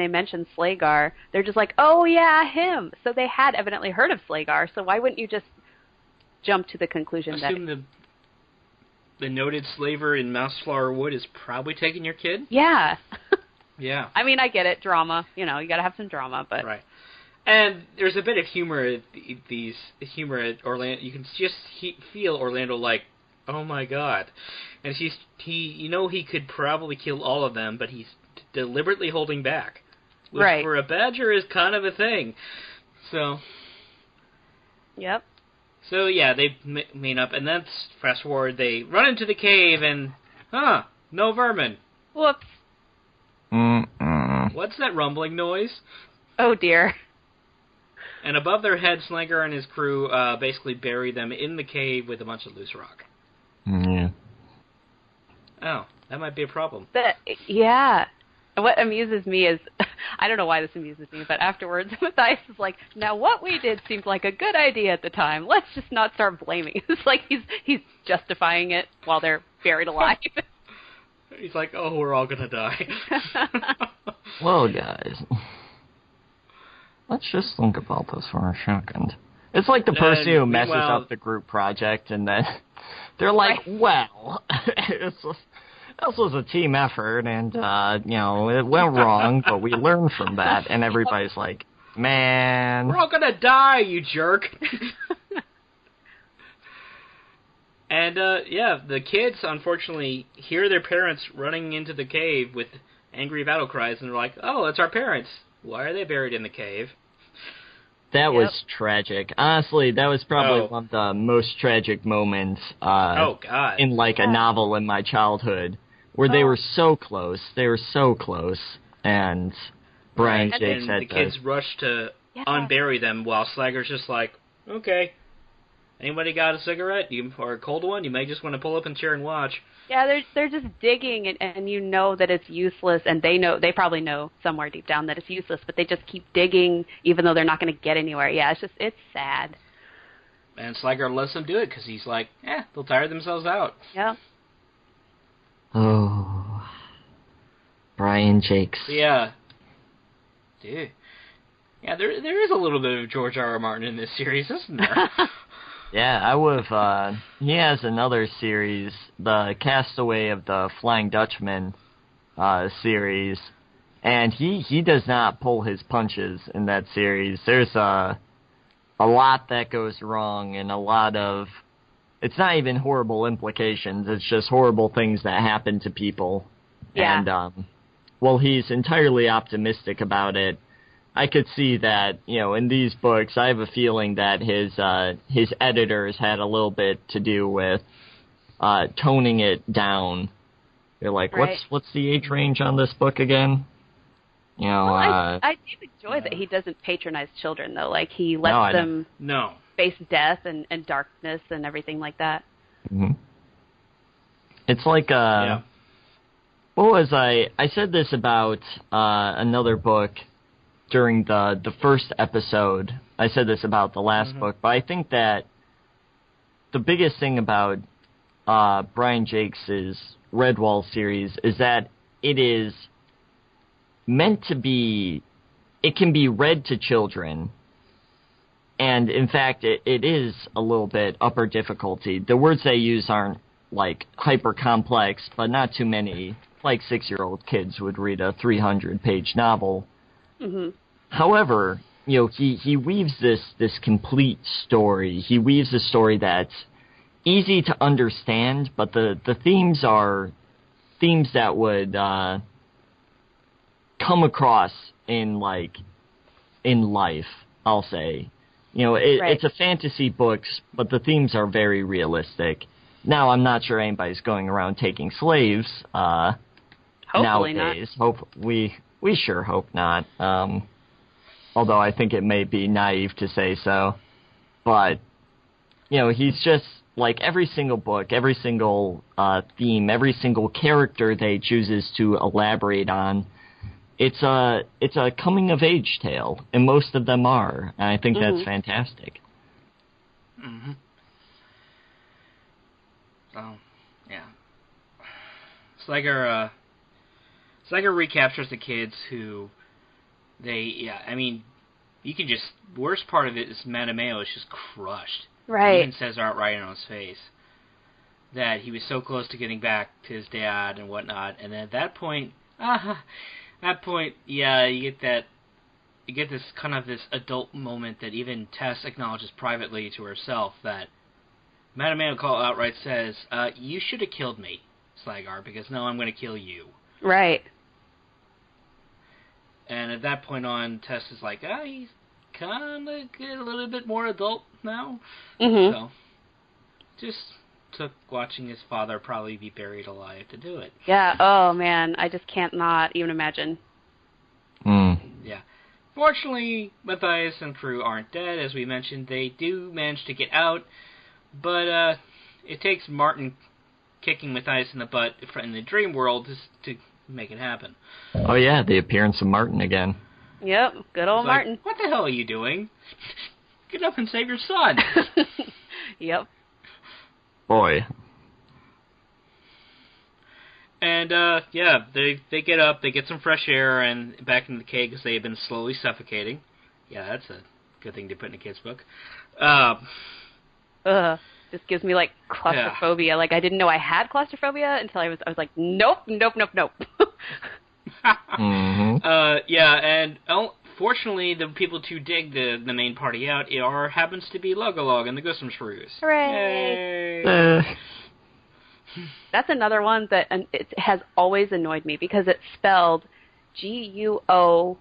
mention Slagar, they're just like, oh yeah, him. So they had evidently heard of Slagar. So why wouldn't you just jump to the conclusion Assume that the noted slaver in Mouseflower Wood is probably taking your kid? Yeah. Yeah. I mean, I get it, drama. You know, you got to have some drama, but right. And there's a bit of humor at Orlando. You can just feel Orlando like, oh my god. And he could probably kill all of them, but he's deliberately holding back, which right. for a badger is kind of a thing. So. Yep. So yeah, they meet up, and then fast forward, they run into the cave, and no vermin. Whoops. Mm-mm. What's that rumbling noise? Oh dear. And above their heads, Slagar and his crew basically bury them in the cave with a bunch of loose rock. Yeah. Oh, that might be a problem. Yeah. What amuses me is, I don't know why this amuses me, but afterwards, Matthias is like, now what we did seemed like a good idea at the time. Let's just not start blaming. It's like he's justifying it while they're buried alive. He's like, oh, we're all gonna die. Well, guys, let's just think about this for a second. It's like the person who messes up the group project, and then they're like, well, this was a team effort, and, it went wrong, but we learned from that, and everybody's like, man. We're all gonna die, you jerk. And, the kids, unfortunately, hear their parents running into the cave with angry battle cries, and they're like, oh, it's our parents. Why are they buried in the cave? That was tragic. Honestly, that was probably one of the most tragic moments in, like, a novel in my childhood, where they were so close. They were so close, and Brian Jakes had the kids rushed to unbury them, while Slagar's just like, okay, anybody got a cigarette or a cold one? You may just want to pull up a chair and watch. Yeah, they're just digging, and you know that it's useless, and they probably know somewhere deep down that it's useless, but they just keep digging, even though they're not going to get anywhere. Yeah, it's sad. And Slagar lets them do it, because he's like, they'll tire themselves out. Yeah. Oh. Brian Jakes. Yeah. Dude. Yeah, there is a little bit of George R. R. Martin in this series, isn't there? Yeah, I would have, he has another series, the Castaway of the Flying Dutchman series, and he does not pull his punches in that series. There's a lot that goes wrong, and a lot of, it's not even horrible implications, it's just horrible things that happen to people. Yeah. And, he's entirely optimistic about it. I could see that, in these books, I have a feeling that his editors had a little bit to do with toning it down. They're like, right. what's the age range on this book again? I do enjoy that he doesn't patronize children, though. Like, he lets them face death and darkness and everything like that. Mm-hmm. It's like, what was I said this about another book during the first episode. I said this about the last book, but I think that the biggest thing about Brian Jakes' Redwall series is that it is meant to be, it can be read to children, And in fact, it is a little bit upper difficulty. The words they use aren't like hyper complex, but not too many like 6-year-old kids would read a 300-page novel. Mm-hmm. However, he weaves this complete story. He weaves a story that's easy to understand, but the themes are themes that would come across in life, I'll say. Right. It's a fantasy book, but the themes are very realistic. Now, I'm not sure anybody's going around taking slaves Hopefully nowadays. not. We sure hope not. Although I think it may be naive to say so. But, he's just, like, every single book, every single theme, every single character that he chooses to elaborate on, it's a coming-of-age tale, and most of them are, and I think that's fantastic. Mm-hmm. Oh, yeah. Slagar recaptures the kids who you can just, worst part of it is Mattimeo is just crushed. Right. He even says outright on his face that he was so close to getting back to his dad and whatnot, and then at that point, you get this kind of this adult moment that even Tess acknowledges privately to herself that Mattimeo outright says, you should have killed me, Slagar, because now I'm going to kill you. Right. And at that point on, Tess is like, he's kind of a little bit more adult now. Mm-hmm. So, just took watching his father probably be buried alive to do it. Yeah, oh man, I just can't not even imagine. Yeah. Fortunately, Matthias and crew aren't dead. As we mentioned, they do manage to get out, but it takes Martin kicking Matthias in the butt in the dream world to make it happen. Oh yeah, the appearance of Martin again. Yep, good old Martin. Like, what the hell are you doing? Get up and save your son. Yep. Boy. And, they get up, they get some fresh air, and back in the cave because they have been slowly suffocating. Yeah, that's a good thing to put in a kid's book. This gives me, like, claustrophobia. Yeah. Like, I didn't know I had claustrophobia until I was like, nope. And fortunately, the people to dig the main party out happens to be Logolog and the Gusum Shrews. Hooray! Yay! That's another one that it has always annoyed me because it's spelled Guosim.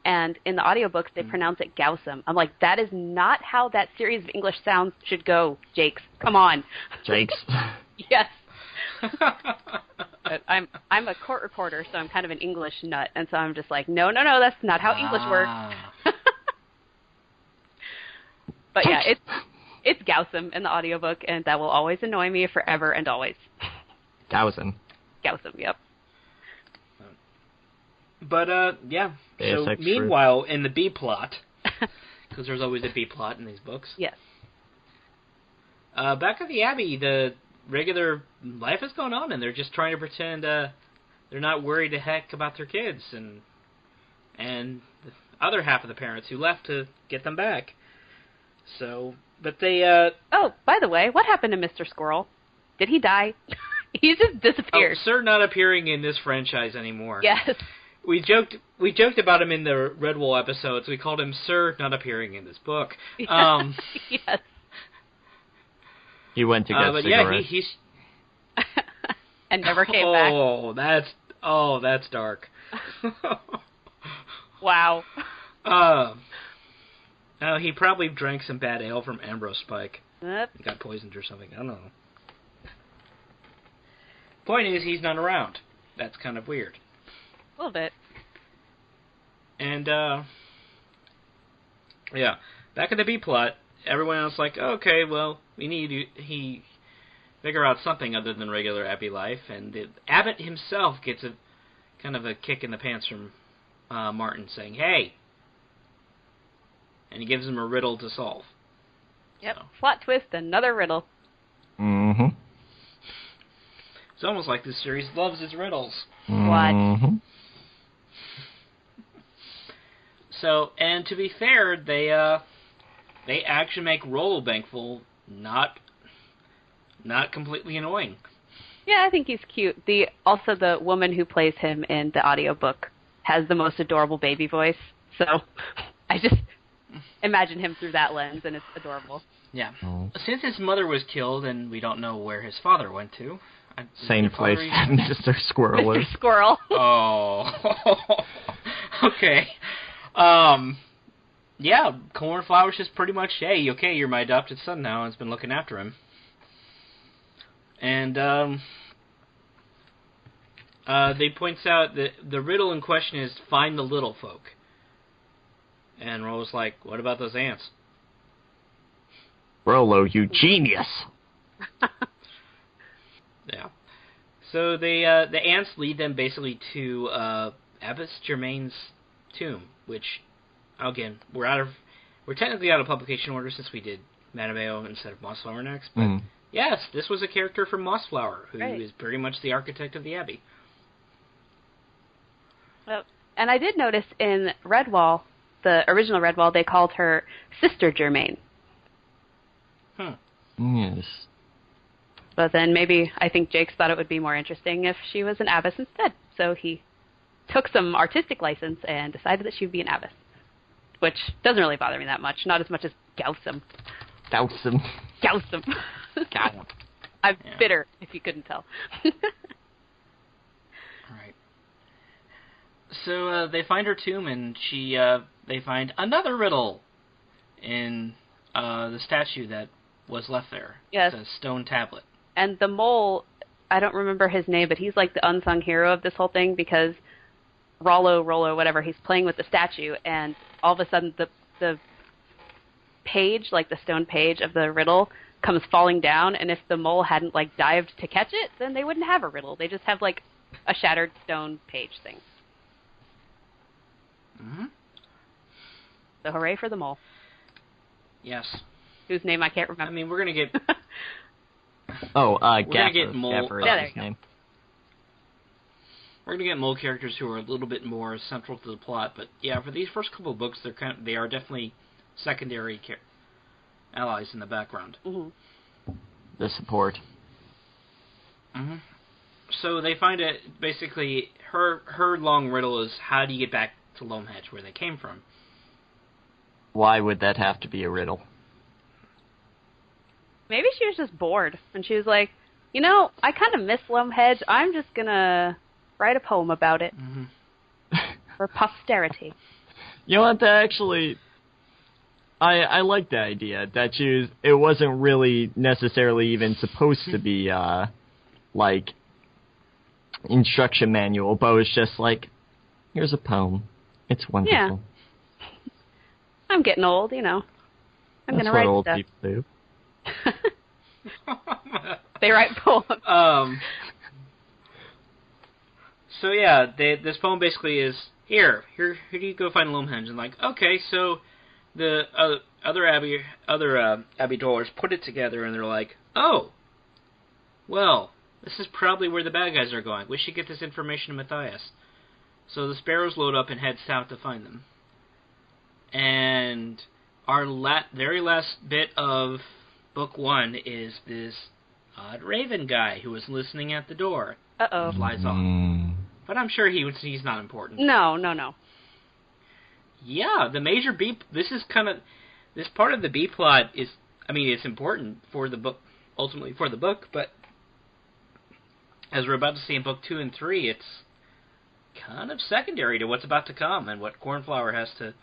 And in the audiobooks, they pronounce it Gaussum. I'm like, that is not how that series of English sounds should go, Jakes. Come on. Jakes? Yes. But I'm a court reporter, so I'm kind of an English nut, and so I'm just like, no, that's not how English works. But yeah, it's Gaussum in the audiobook, and that will always annoy me forever and always. Gaussum, yep. But, yeah. So, meanwhile, in the B-plot, because there's always a B-plot in these books. Yes. Back at the Abbey, the regular life is going on, and they're just trying to pretend they're not worried a heck about their kids, and the other half of the parents who left to get them back. So, but they... Oh, by the way, what happened to Mr. Squirrel? Did he die? He just disappeared. Oh, Sir not appearing in this franchise anymore. Yes. We joked about him in the Redwall episodes. We called him Sir not appearing in this book. Yes. He went to get cigarettes. Yeah, he's and never came back. Oh, that's dark. Wow. He probably drank some bad ale from Ambrose Spike. Yep. He got poisoned or something. I don't know. Point is, he's not around. That's kind of weird. A little bit. And, yeah. Back in the B-plot, everyone else like, okay, well, we need to figure out something other than regular Abbey life, and the Abbot himself gets a kind of a kick in the pants from Martin saying, hey! And he gives him a riddle to solve. Yep. So. Plot twist, another riddle. Mm-hmm. It's almost like this series loves its riddles. What? So, and to be fair, they actually make Rollo Bankful not completely annoying. Yeah, I think he's cute. Also the woman who plays him in the audiobook has the most adorable baby voice. So I just imagine him through that lens, and it's adorable. Yeah. Since his mother was killed, and we don't know where his father went to. Same place that Mr. Squirrel is. Mr. Squirrel. Oh. Okay. Yeah, Cornflower's just pretty much, hey, okay, you're my adopted son now, and has been looking after him. And, they points out that the riddle in question is, find the little folk. And Rollo's like, what about those ants? Rollo, you genius! Yeah. So the ants lead them basically to Abbess Germain's tomb, which, again, we're technically out of publication order since we did Mattimeo instead of Mossflower next, but yes, this was a character from Mossflower, who is pretty much the architect of the Abbey. Well, and I did notice in Redwall, the original Redwall, they called her Sister Germain. Yes. But then maybe I think Jakes thought it would be more interesting if she was an abbess instead. So he took some artistic license and decided that she would be an abbess. Which doesn't really bother me that much. Not as much as Gaussum. Gaussum. Gaussum. I'm bitter, if you couldn't tell. Right. So they find her tomb, and they find another riddle in the statue that was left there. Yes. It's a stone tablet. And the mole, I don't remember his name, but he's like the unsung hero of this whole thing because Rollo, whatever, he's playing with the statue, and all of a sudden the page, like the stone page of the riddle, comes falling down, and if the mole hadn't like dived to catch it, then they wouldn't have a riddle. They just have like a shattered stone page thing. Mm-hmm. So hooray for the mole. Yes. Whose name I can't remember. I mean, we're gonna get. Gaffer. Gonna get mole. Gaffer is his name. We're gonna get mole characters who are a little bit more central to the plot, but yeah, for these first couple of books, they are definitely secondary allies in the background. Mm-hmm. The support. Mm-hmm. So they find it basically her long riddle is, how do you get back to Lomehedge, where they came from? Why would that have to be a riddle? Maybe she was just bored, and she was like, you know, I kind of miss Lomehedge. I'm just gonna write a poem about it for posterity. You know what? That actually, I like the idea that it wasn't really necessarily even supposed to be like instruction manual, but it was just like, here's a poem. It's wonderful. Yeah. I'm getting old, you know. I'm That's gonna write what old stuff. people do. They write poems. So yeah, this poem basically is, here do you go find Lomehenge, and like, okay, so the other Abbey dwellers put it together, and they're like, oh, well, this is probably where the bad guys are going. We should get this information to Matthias. So the sparrows load up and head south to find them. And our very last bit of book 1 is this odd raven guy who was listening at the door. Uh-oh. Flies off. But I'm sure he's not important. No. Yeah, the major B... This part of the B plot is... I mean, it's important for the book, ultimately for the book, but as we're about to see in book 2 and 3, it's kind of secondary to what's about to come and what Cornflower has to...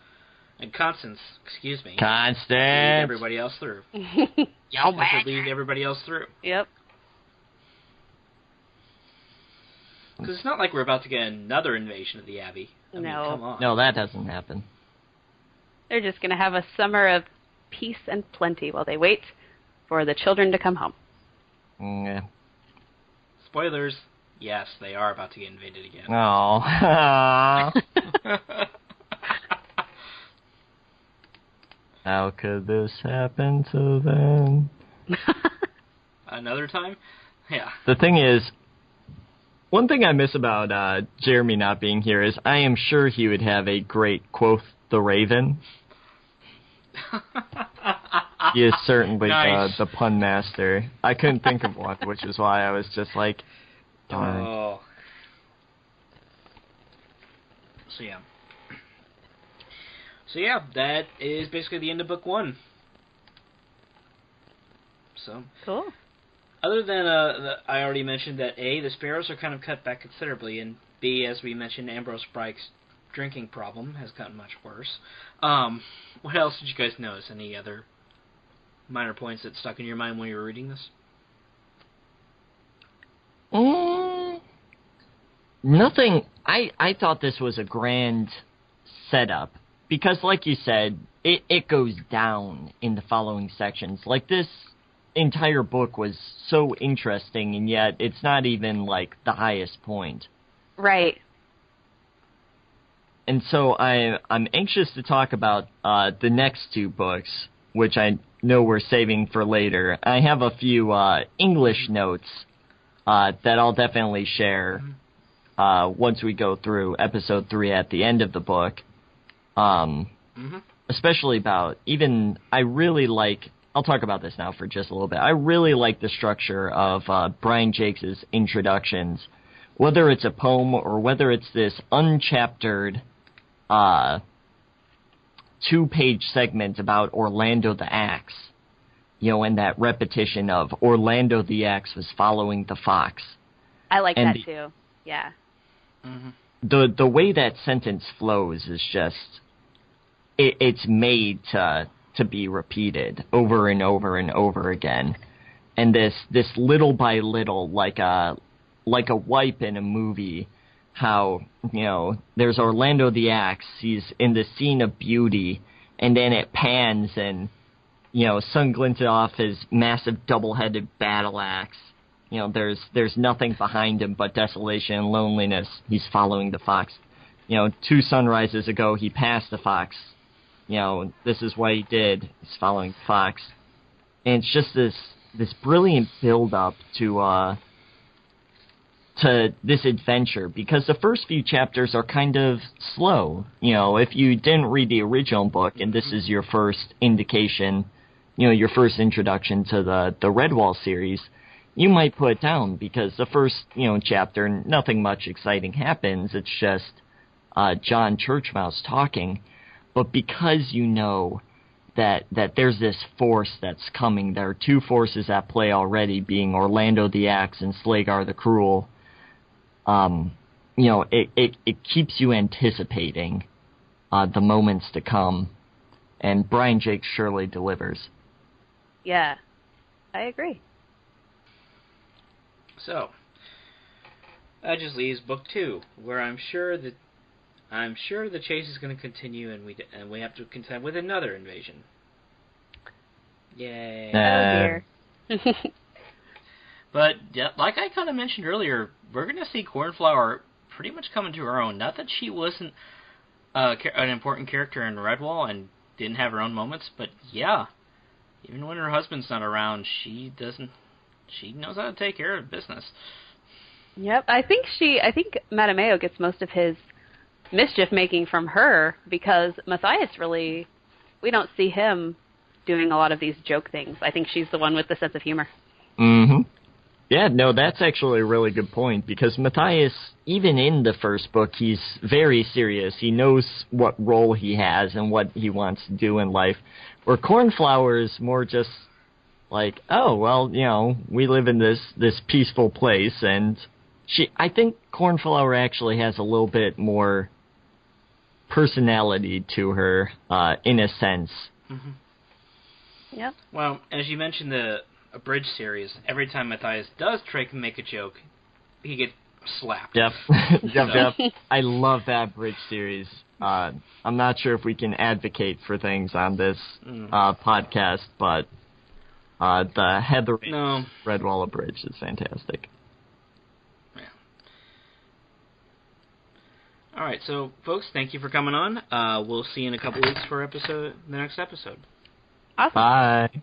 And Constance, excuse me. Constance! Lead everybody else through. Yo, man. Lead everybody else through. Yep. Because it's not like we're about to get another invasion of the Abbey. I mean, come on. No, that doesn't happen. They're just going to have a summer of peace and plenty while they wait for the children to come home. Yeah. Spoilers. Yes, they are about to get invaded again. Oh. How could this happen to them? Another time? Yeah. The thing is, one thing I miss about Jeremy not being here is I am sure he would have a great quote the Raven. He is certainly Nice. the pun master. I couldn't think of one, which is why I was just like, darn. Oh. So yeah, that is basically the end of book 1. So Cool. other than I already mentioned that A, the sparrows are kind of cut back considerably, and B, as we mentioned, Ambrose Brike's drinking problem has gotten much worse. What else did you guys notice? Any other minor points that stuck in your mind when you were reading this? Nothing. I thought this was a grand setup because, like you said, it goes down in the following sections. Like, this entire book was so interesting, and yet it's not even like the highest point. Right. And so I'm anxious to talk about the next 2 books, which I know we're saving for later. I have a few English notes that I'll definitely share once we go through episode 3 at the end of the book. Especially about I really like, I'll talk about this now for just a little bit. I really like the structure of Brian Jakes' introductions, whether it's a poem or whether it's this unchaptered 2-page segment about Orlando the Axe, and that repetition of Orlando the Axe was following the fox. I like that too. Yeah. The way that sentence flows is just, it's made to be repeated over and over and over again, and this little by little, like a wipe in a movie. How, there's Orlando the Axe, he's in the scene of beauty, and then it pans and, sun glinted off his massive double-headed battle axe. There's nothing behind him but desolation and loneliness. He's following the fox. 2 sunrises ago, he passed the fox. This is what he did. He's following the fox. And it's just this brilliant build-up to this adventure, because the first few chapters are kind of slow. If you didn't read the original book and this is your first indication, your first introduction to the Redwall series, you might put it down because the first, chapter, nothing much exciting happens. It's just John Churchmouse talking. But because that there's this force that's coming, there are 2 forces at play already, being Orlando the Axe and Slagar the Cruel. It keeps you anticipating the moments to come, and Brian Jakes surely delivers. Yeah, I agree. So that just leaves book 2, where I'm sure the chase is going to continue, and we have to contend with another invasion. Yay! Oh dear. But like I kind of mentioned earlier, we're going to see Cornflower pretty much coming to her own. Not that she wasn't an important character in Redwall and didn't have her own moments, but yeah, even when her husband's not around, she knows how to take care of business. Yep, I think Mattimeo gets most of his mischief making from her, because Matthias we don't see him doing a lot of these joke things. I think she's the one with the sense of humor. Mm-hmm. Yeah, no, that's actually a really good point, because Matthias, even in the first book, he's very serious. He knows what role he has and what he wants to do in life, where Cornflower is more just like, oh, well, we live in this peaceful place, and I think Cornflower actually has a little bit more personality to her, in a sense. Mm-hmm. Yep. Well, as you mentioned, a bridge series, every time Matthias does try to make a joke, he gets slapped. Yep. Yep. I love that bridge series. I'm not sure if we can advocate for things on this podcast, but the Heather Redwall bridge is fantastic. Yeah. All right, so folks, thank you for coming on. We'll see you in a couple weeks for the next episode. Awesome. Bye.